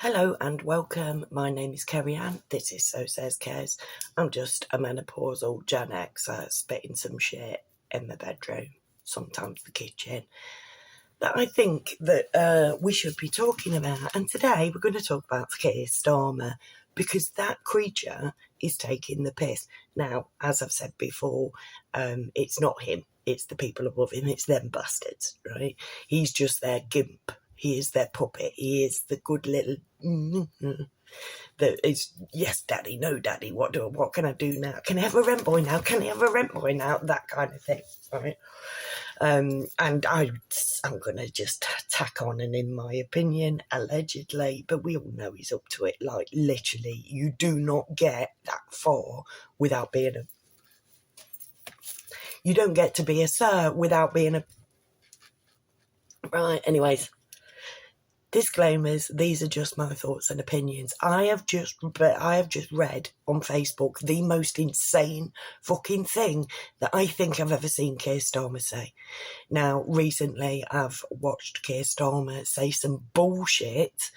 Hello and welcome. My name is Kerry Ann. This is So Says Cares. I'm just a menopausal Gen Xer spitting some shit in the bedroom, sometimes the kitchen, that I think that we should be talking about. And today we're going to talk about Keir Starmer, because that creature is taking the piss. Now, as I've said before, it's not him. It's the people above him. It's them bastards, right? He's just their gimp. He is their puppet. He is the good little that is, yes, daddy, no, daddy. What can I do now? Can I have a rent boy now? Can I have a rent boy now? That kind of thing, right? And I'm going to just tack on, and in my opinion, allegedly, but we all know he's up to it. Like, literally, you do not get that far without being you don't get to be a sir without being a, right, anyways. Disclaimers, these are just my thoughts and opinions. I have just read on Facebook the most insane fucking thing that I think I've ever seen Keir Starmer say. Now, recently I've watched Keir Starmer say some bullshit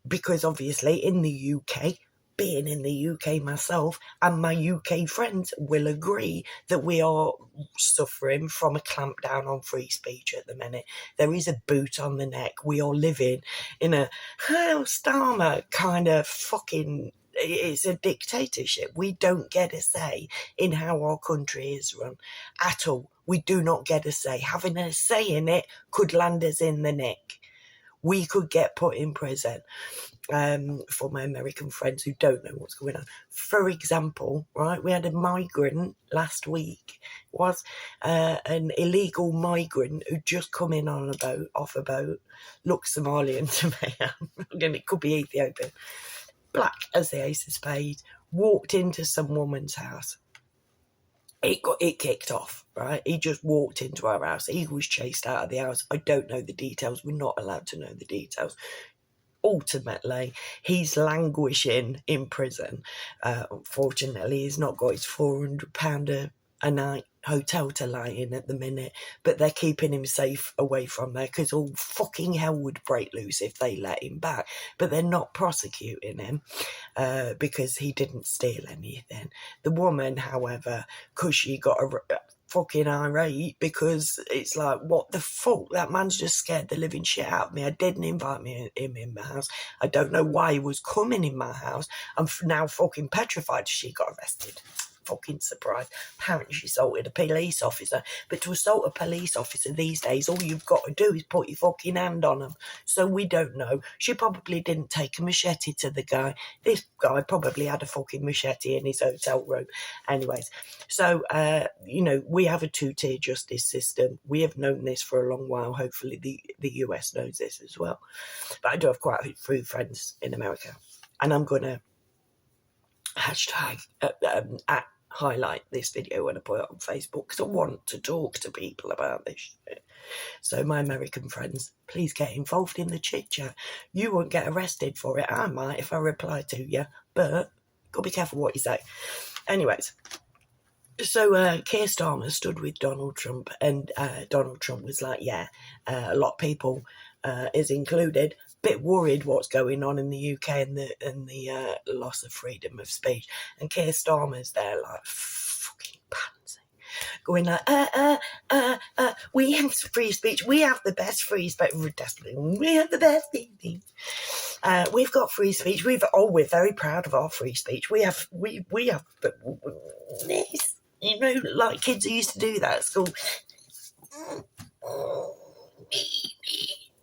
because obviously in the UK, being in the UK myself, and my UK friends will agree that we are suffering from a clampdown on free speech at the minute. There is a boot on the neck. We are living in a Starmer kind of fucking, it's a dictatorship. We don't get a say in how our country is run at all. We do not get a say. Having a say in it could land us in the nick. We could get put in prison. For my American friends who don't know what's going on. For example, right, we had a migrant last week, was an illegal migrant who'd just come in on a boat, off a boat, looked Somalian to me, and it could be Ethiopian, black as the ace of spades, walked into some woman's house. It kicked off, right? He just walked into our house. He was chased out of the house. I don't know the details. We're not allowed to know the details. Ultimately, he's languishing in prison. Unfortunately, he's not got his £400 a night hotel to lie in at the minute, but they're keeping him safe away from there because all fucking hell would break loose if they let him back. But they're not prosecuting him because he didn't steal anything. The woman, however, because she got a fucking irate, because it's like, what the fuck? That man's just scared the living shit out of me. I didn't invite him in my house. I don't know why he was coming in my house. I'm now fucking petrified she got arrested. Fucking surprised. Apparently she assaulted a police officer. But to assault a police officer these days, all you've got to do is put your fucking hand on them. So we don't know. She probably didn't take a machete to the guy. This guy probably had a fucking machete in his hotel room. Anyways, so, we have a two-tier justice system. We have known this for a long while. Hopefully the US knows this as well. But I do have quite a few friends in America. And I'm going to hashtag highlight this video when I put it on Facebook because I want to talk to people about this shit. So my American friends, please get involved in the chit chat. You won't get arrested for it. I might if I reply to you, but gotta be careful what you say. Anyways, so Keir Starmer stood with Donald Trump, and Donald Trump was like, a lot of people, is included, bit worried what's going on in the UK and the loss of freedom of speech. And Keir Starmer's there like fucking pansy, going like, we have free speech. We have the best free speech. We have the best thing. We've got free speech. We're very proud of our free speech. We have this. Like kids who used to do that at school.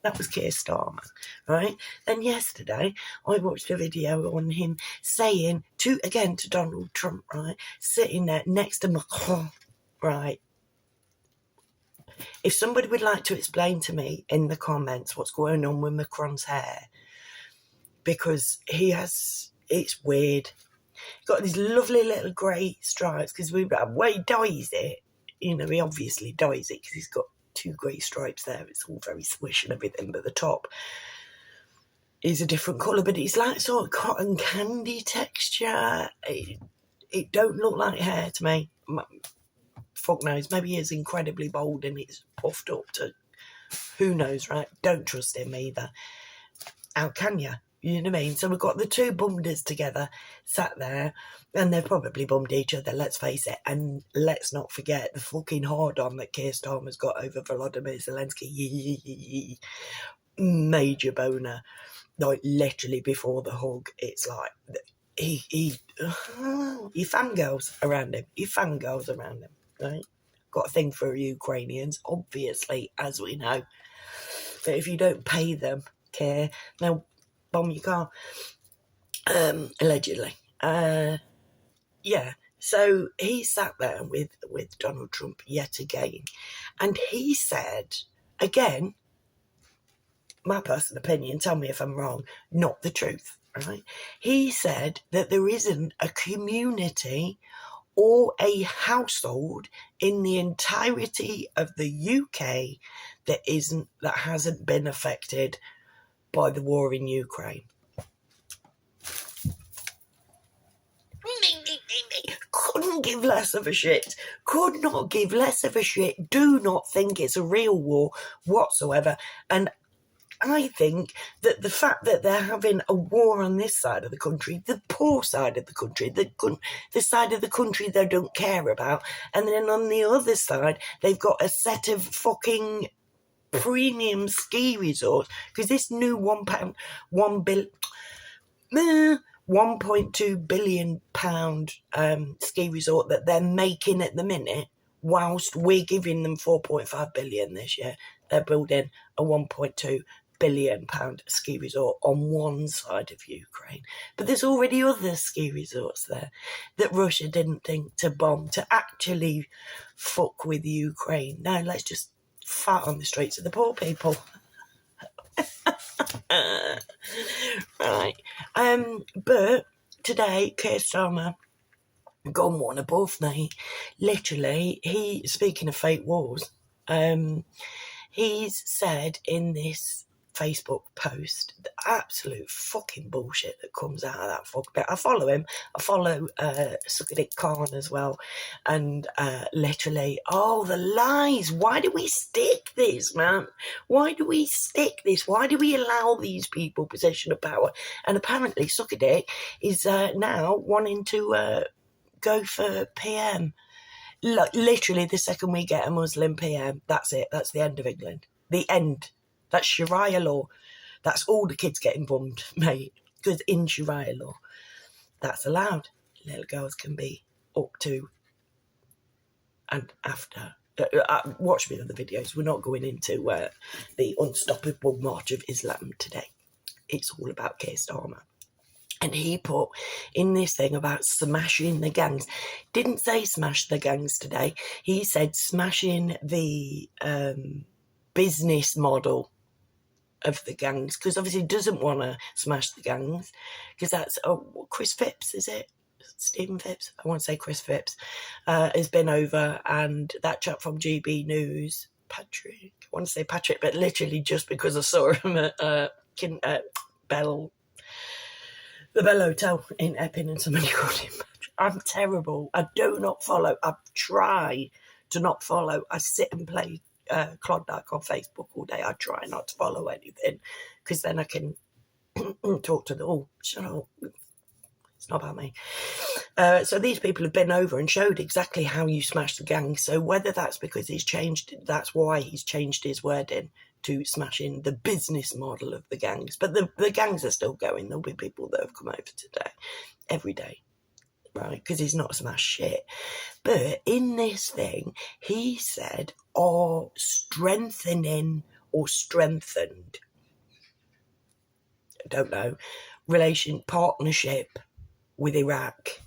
That was Keir Starmer, right? Then yesterday, I watched a video on him saying to Donald Trump, right, sitting there next to Macron, right? If somebody would like to explain to me in the comments what's going on with Macron's hair, because it's weird. He's got these lovely little grey stripes, because he dyes it. He obviously dyes it because he's got 2 grey stripes there. It's all very swish and everything, but the top is a different colour, but it's like sort of cotton candy texture. It don't look like hair to me. Fuck knows. Maybe he's incredibly bold and it's puffed up to who knows, right? Don't trust him either. How can you? You know what I mean? So we've got the two bumders together, sat there, and they've probably bummed each other, let's face it. And let's not forget the fucking hard-on that Keir Starmer's got over Volodymyr Zelensky. Major boner. Like, literally before the hug, it's like, he fangirls around him, right? Got a thing for Ukrainians, obviously, as we know. But if you don't pay them, Keir, now bomb your car. Allegedly. Yeah. So he sat there with Donald Trump yet again, and he said, again, my personal opinion, tell me if I'm wrong, not the truth, right? He said that there isn't a community or a household in the entirety of the UK that hasn't been affected by the war in Ukraine. Couldn't give less of a shit. Could not give less of a shit. Do not think it's a real war whatsoever. And I think that the fact that they're having a war on this side of the country, the poor side of the country, the side of the country they don't care about, and then on the other side, they've got a set of fucking premium ski resorts, because this new £1.2 billion ski resort that they're making at the minute, whilst we're giving them 4.5 billion this year, they're building a 1.2 billion pound ski resort on one side of Ukraine. But there's already other ski resorts there that Russia didn't think to bomb, to actually fuck with Ukraine. No, let's just fart on the streets of the poor people. Right. But today, Keir Starmer gone one above me. Literally, speaking of fake wars, he's said in this Facebook post the absolute fucking bullshit that comes out of that fuck bit. I follow him. I follow Suckadick Khan as well. And literally, the lies. Why do we stick this, man? Why do we stick this? Why do we allow these people possession of power? And apparently Suckadick is now wanting to go for PM. Like, literally, the second we get a Muslim PM, that's it. That's the end of England. The end. That's Sharia law. That's all the kids getting bummed, mate. Because in Sharia law, that's allowed. Little girls can be up to and after. Watch me on the videos. We're not going into the unstoppable march of Islam today. It's all about Keir Starmer. And he put in this thing about smashing the gangs. Didn't say smash the gangs today. He said smashing the business model of the gangs. Because obviously he doesn't want to smash the gangs. Because that's Chris Phipps, is it? Stephen Phipps? I want to say Chris Phipps. Has been over. And that chap from GB News, Patrick. I want to say Patrick, but literally just because I saw him at the Bell Hotel in Epping, and somebody called him Patrick. I'm terrible. I do not follow. I try to not follow. I sit and play Klondike on Facebook all day. I try not to follow anything, because then I can talk to them. Oh, shut up. It's not about me. So these people have been over and showed exactly how you smash the gang. So whether that's because that's why he's changed his wording to smashing the business model of the gangs. But the gangs are still going. There'll be people that have come over today, every day, right? Because he's not smashed shit. But in this thing, he said, strengthening or strengthened, I don't know, partnership with Iraq,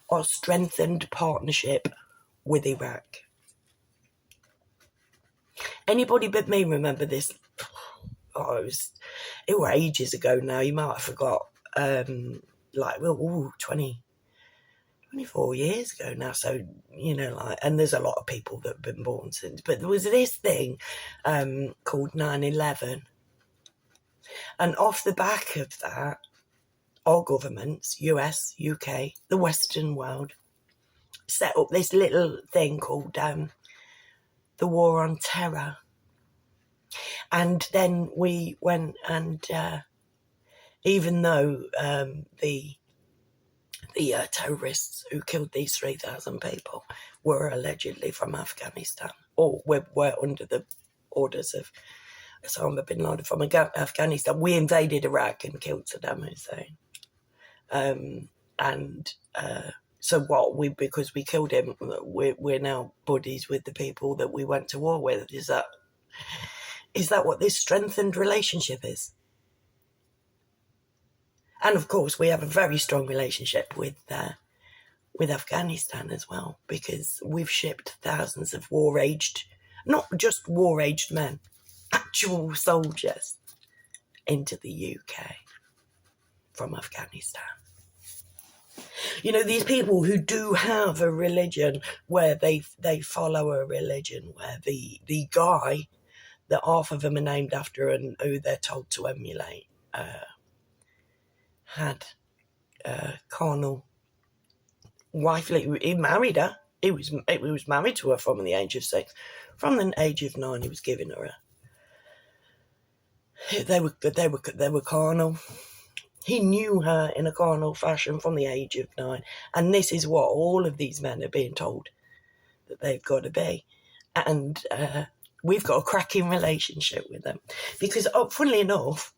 or strengthened partnership with Iraq. Anybody but me remember this? It were ages ago now. You might have forgot. 24 years ago now. So, and there's a lot of people that have been born since. But there was this thing called 9/11. And off the back of that, our governments, US, UK, the Western world, set up this little thing called the War on Terror. And then we went and even though the terrorists who killed these 3,000 people were allegedly from Afghanistan, or were under the orders of Osama bin Laden from Afghanistan. We invaded Iraq and killed Saddam Hussein. So what? Because we killed him, we're now buddies with the people that we went to war with. Is that what this strengthened relationship is? And of course, we have a very strong relationship with Afghanistan as well, because we've shipped thousands of war-aged, not just war-aged men, actual soldiers into the UK from Afghanistan. You know, these people who do have a religion where they follow a religion where the guy that half of them are named after and who they're told to emulate had a carnal wife. He married her. He was married to her from the age of 6. From the age of 9, he was giving her They were carnal. He knew her in a carnal fashion from the age of 9. And this is what all of these men are being told that they've got to be. And we've got a cracking relationship with them. Because, funnily enough,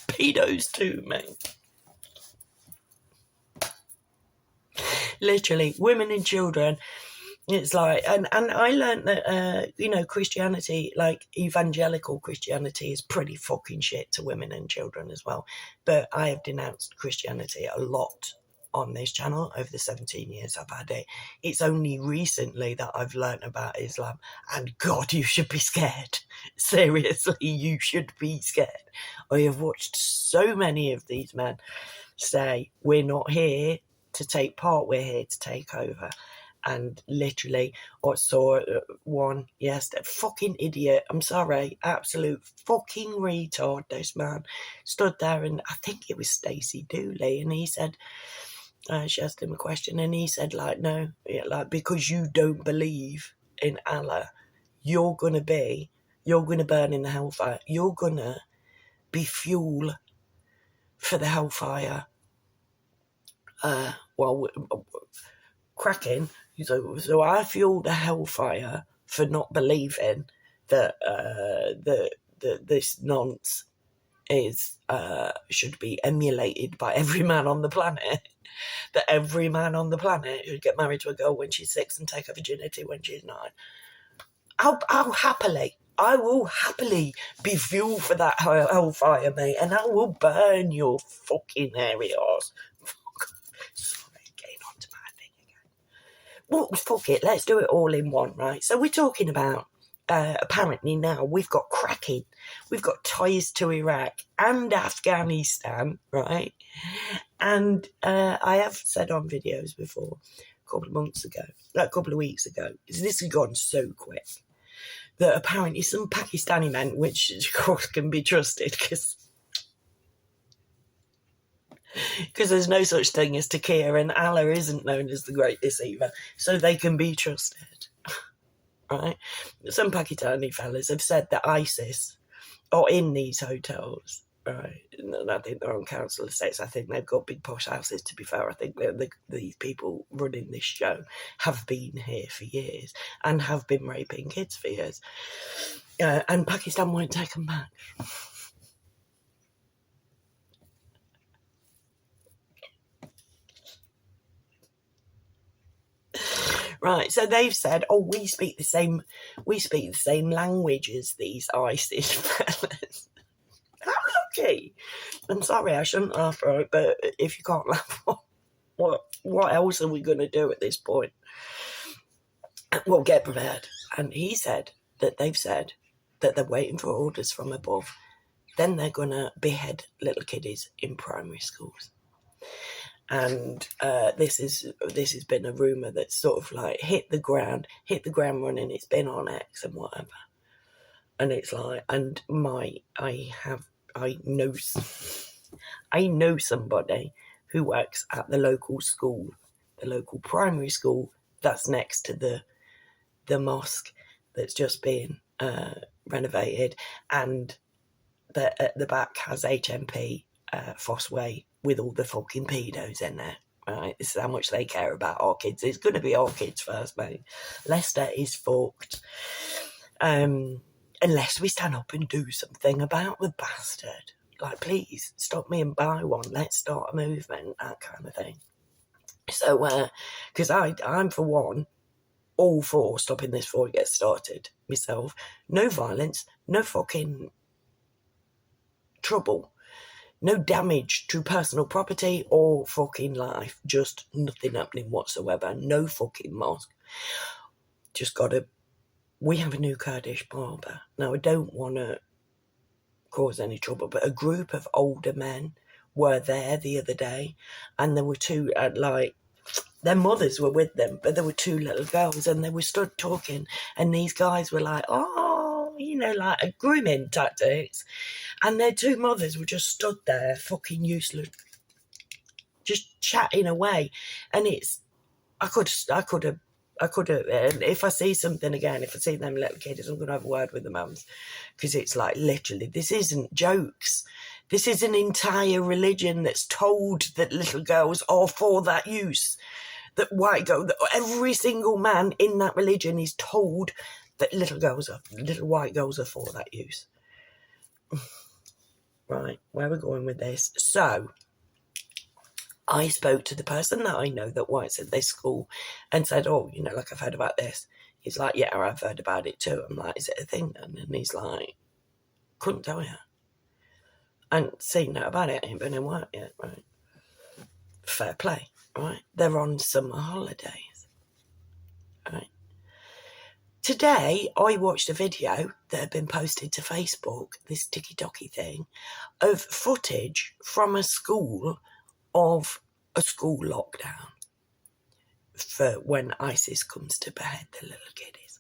pedos too, mate. Literally, women and children. It's like, and I learned that, Christianity, like evangelical Christianity, is pretty fucking shit to women and children as well. But I have denounced Christianity a lot on this channel over the 17 years I've had it. It's only recently that I've learned about Islam, and God, you should be scared. Seriously, you should be scared. I have watched so many of these men say, we're not here to take part, we're here to take over. And literally, I saw one yesterday, fucking idiot, I'm sorry, absolute fucking retard, this man stood there, and I think it was Stacey Dooley, and he said, she asked him a question, and he said, like, no, because you don't believe in Allah, you're going to burn in the hellfire, you're going to be fuel for the hellfire. Cracking. So I fuel the hellfire for not believing that this nonce should be emulated by every man on the planet. That every man on the planet who'd get married to a girl when she's 6 and take her virginity when she's 9. I will happily be fuel for that hellfire, mate, and I will burn your fucking hairy arse. Well, fuck it, let's do it all in one, right? So we're talking about, apparently now, we've got cracking. We've got ties to Iraq and Afghanistan, right? And I have said on videos before, a couple of weeks ago, this has gone so quick, that apparently some Pakistani men, which of course can be trusted, because there's no such thing as Takia, and Allah isn't known as the great deceiver, so they can be trusted, right? Some Pakistani fellas have said that ISIS are in these hotels, right? And I think they're on council estates. I think they've got big posh houses, to be fair. I think these people running this show have been here for years and have been raping kids for years. And Pakistan won't take them back. Right, so they've said, we speak the same language as these ISIS fellas. How lucky! I'm sorry, I shouldn't laugh, right? But if you can't laugh, what else are we going to do at this point? Well, get prepared. And he said that they've said that they're waiting for orders from above. Then they're going to behead little kiddies in primary schools. And this has been a rumour that's sort of like hit the ground running. It's been on X and whatever. And it's like, and I know somebody who works at the local school, the local primary school that's next to the mosque that's just been renovated, and that at the back has HMP Fossway with all the fucking pedos in there. Right, this is how much they care about our kids. It's going to be our kids first, mate. Leicester is fucked. Unless we stand up and do something about the bastard. Like, please, stop me and buy one. Let's start a movement, that kind of thing. So, because I'm, for one, all for stopping this before it gets started myself. No violence, no fucking trouble. No damage to personal property or fucking life. Just nothing happening whatsoever. No fucking mosque. Just gotta... We have a new Kurdish barber. Now, I don't want to cause any trouble, but a group of older men were there the other day, and there were two, their mothers were with them, but there were two little girls, and they were stood talking, and these guys were like, oh, like grooming tactics. And their two mothers were just stood there, fucking useless, just chatting away. And I could have, if I see something again, if I see them little kids, I'm going to have a word with the mums. Because it's like, literally, this isn't jokes. This is an entire religion that's told that little girls are for that use. That every single man in that religion is told that little white girls are for that use. Right, where we're going with this. So, I spoke to the person that I know that works at this school and said, oh, I've heard about this. He's like, yeah, I've heard about it too. I'm like, is it a thing then? And he's like, couldn't tell you. And seen that about it, ain't been in work yet, right? Fair play, right? They're on summer holidays, right? Today, I watched a video that had been posted to Facebook, this TikTok thing, of footage from a school of a school lockdown for when ISIS comes to behead the little kiddies.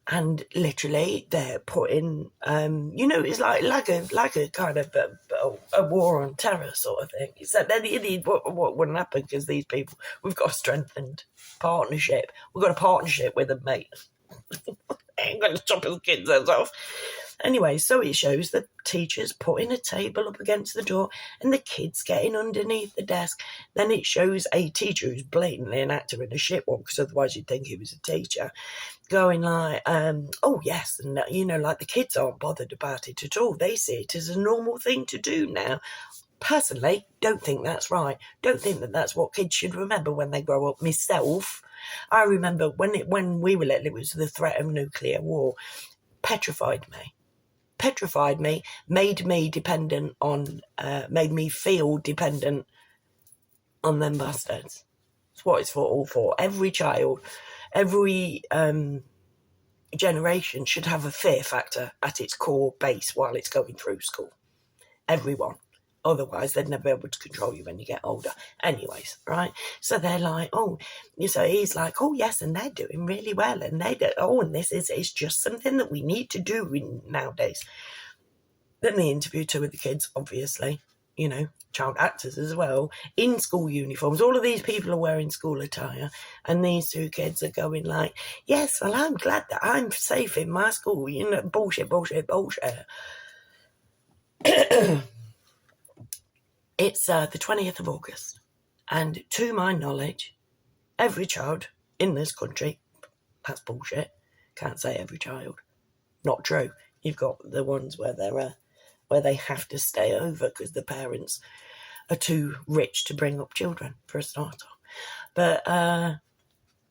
And literally, they're putting, it's like a kind of a war on terror sort of thing. Except then what wouldn't happen because these people, we've got a strengthened partnership. We've got a partnership with them, mate. Ain't going to chop his kids' heads off. Anyway, so it shows the teachers putting a table up against the door and the kids getting underneath the desk. Then it shows a teacher who's blatantly an actor in a shit one, because otherwise you'd think he was a teacher, going like, oh yes, and like the kids aren't bothered about it at all. They see it as a normal thing to do now. Personally, don't think that's right. Don't think that that's what kids should remember when they grow up. Myself, I remember when we were little, it was the threat of nuclear war. Petrified me, made me dependent on, made me feel dependent on them bastards. That's what it's all for. Every child, every generation should have a fear factor at its core base while it's going through school. Everyone. Otherwise, they'd never be able to control you when you get older. Anyways, right? So they're like, oh, so he's like, oh, yes, and they're doing really well. And and this is just something that we need to do nowadays. Then they interview two of the kids, obviously, child actors as well, in school uniforms. All of these people are wearing school attire. And these two kids are going like, yes, well, I'm glad that I'm safe in my school. Bullshit. It's the 20th of August, and to my knowledge, every child in this country, that's bullshit, can't say every child, not true. You've got the ones where they have to stay over because the parents are too rich to bring up children, for a starter. But,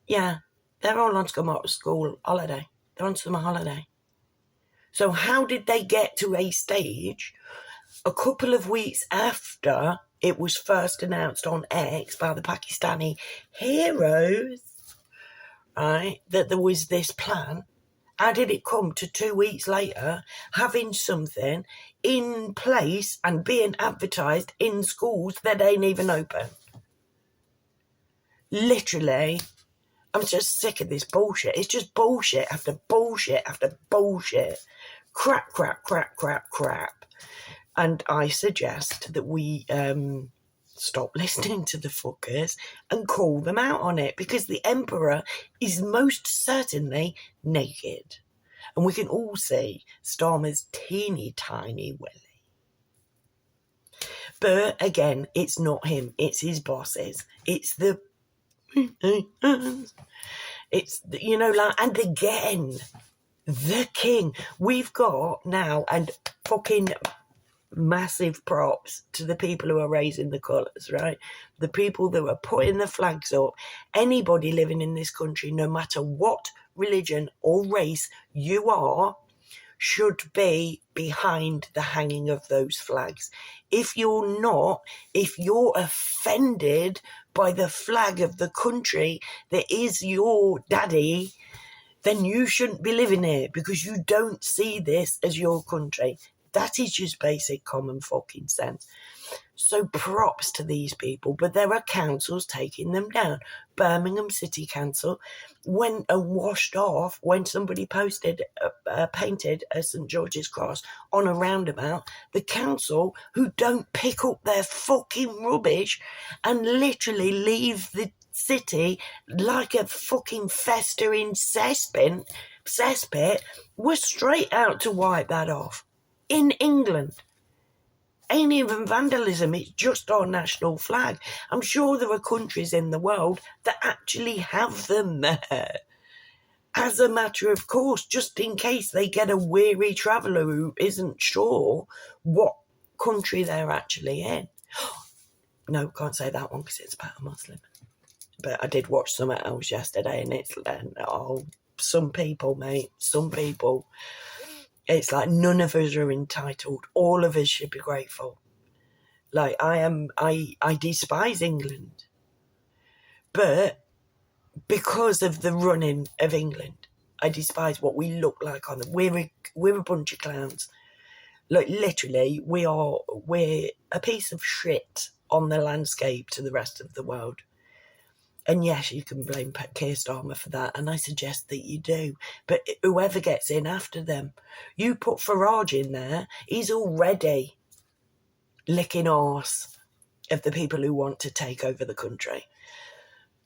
yeah, they're all on school holiday. They're on summer holiday. So how did they get to a stage a couple of weeks after it was first announced on X by the Pakistani heroes, right, that there was this plan? How did it come to 2 weeks later having something in place and being advertised in schools that ain't even open? Literally, I'm just sick of this bullshit. It's just bullshit after bullshit after bullshit. Crap. And I suggest that we stop listening to the fuckers and call them out on it, because the Emperor is most certainly naked. And we can all see Starmer's teeny tiny willy. But again, it's not him. It's his bosses. It's the... It's, you know, like, and again, the king. We've got now, and fucking massive props to the people who are raising the colours, right? The people that are putting the flags up. Anybody living in this country, no matter what religion or race you are, should be behind the hanging of those flags. If you're not, if you're offended by the flag of the country that is your daddy, then you shouldn't be living here because you don't see this as your country. That is just basic common fucking sense. So props to these people, but there are councils taking them down. Birmingham City Council went and washed off when somebody painted a St George's Cross on a roundabout. The council, who don't pick up their fucking rubbish and literally leave the city like a fucking festering cesspit, were straight out to wipe that off. In England. Ain't even vandalism, it's just our national flag. I'm sure there are countries in the world that actually have them there. As a matter of course, just in case they get a weary traveller who isn't sure what country they're actually in. No, can't say that one because it's about a Muslim. But I did watch something else yesterday and it's, some people, mate, some people. It's like none of us are entitled. All of us should be grateful. Like I despise England. But because of the running of England, I despise what we look like on them. We're a bunch of clowns. Like literally, we're a piece of shit on the landscape to the rest of the world. And yes, you can blame Keir Starmer for that, and I suggest that you do. But whoever gets in after them, you put Farage in there, he's already licking arse of the people who want to take over the country.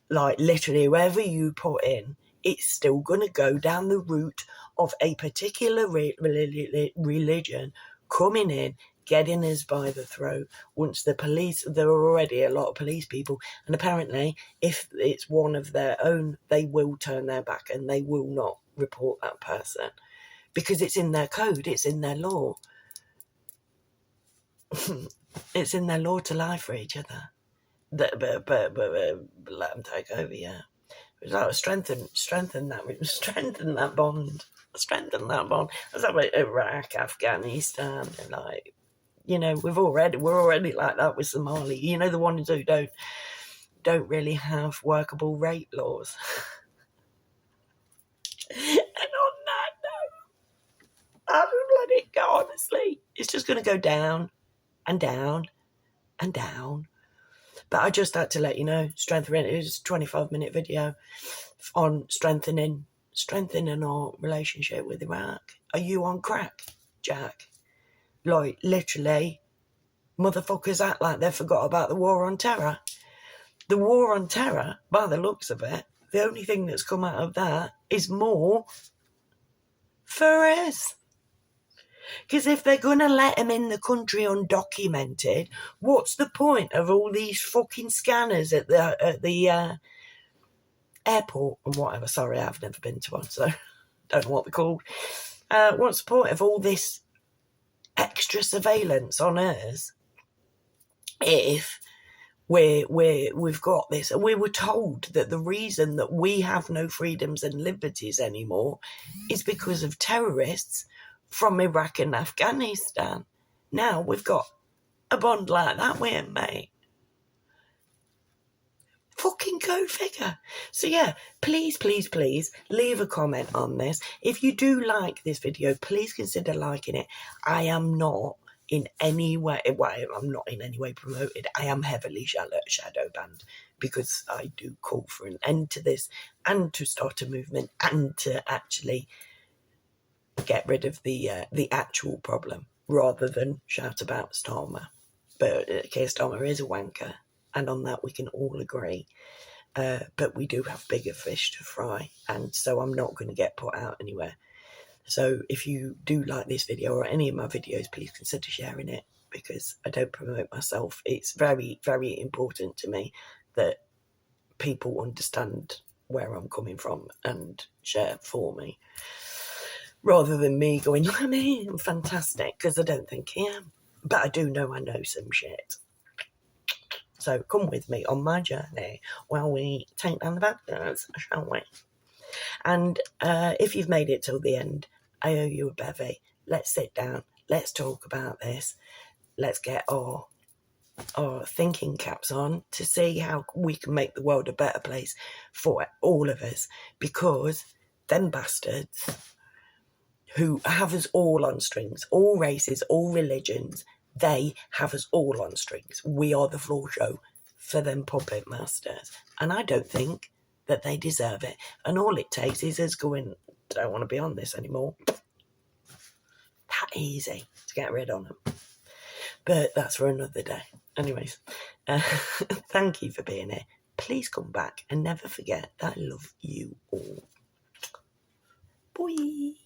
Like, literally, whoever you put in, it's still going to go down the route of a particular religion coming in, getting us by the throat. Once the police, there are already a lot of police people, and apparently if it's one of their own, they will turn their back and they will not report that person because it's in their code, it's in their law. It's in their law to lie for each other. But let them take over, yeah. It's like strengthen that bond. Strengthen that bond. That's like Iraq, Afghanistan, and like, you know, we're already like that with Somali. You know, the ones who don't really have workable rape laws. And on that note, I don't let it go, honestly. It's just going to go down and down and down. But I just had to let you know, strengthening, it was a 25-minute video on strengthening our relationship with Iraq. Are you on crack, Jack? Like, literally, motherfuckers act like they forgot about the war on terror. The war on terror, by the looks of it, the only thing that's come out of that is more for us. Because if they're going to let them in the country undocumented, what's the point of all these fucking scanners at the airport and whatever? Sorry, I've never been to one, so don't know what they're called. What's the point of all this extra surveillance on us if we've got this? And we were told that the reason that we have no freedoms and liberties anymore is because of terrorists from Iraq and Afghanistan. Now we've got a bond like that with him, mate. Fucking go figure. So yeah, please leave a comment on this. If you do like this video, please consider liking it. I am not in any way, I'm not in any way promoted. I am heavily shadow banned because I do call for an end to this and to start a movement and to actually get rid of the actual problem rather than shout about Starmer. But Keir Starmer is a wanker, and on that we can all agree. But we do have bigger fish to fry, and so I'm not going to get put out anywhere. So if you do like this video or any of my videos, please consider sharing it. because I don't promote myself. It's very, very important to me that people understand where I'm coming from and share for me, rather than me going, look at me, I'm fantastic, because I don't think I am. But I do know I know some shit. So come with me on my journey while we take down the bad guys, shall we? And if you've made it till the end, I owe you a bevy. Let's sit down. Let's talk about this. Let's get our thinking caps on to see how we can make the world a better place for all of us. Because them bastards who have us all on strings, all races, all religions, they have us all on strings. We are the floor show for them puppet masters. And I don't think that they deserve it. And all it takes is us going, don't want to be on this anymore. That easy to get rid of them. But that's for another day. Anyways, thank you for being here. Please come back and never forget that I love you all. Bye.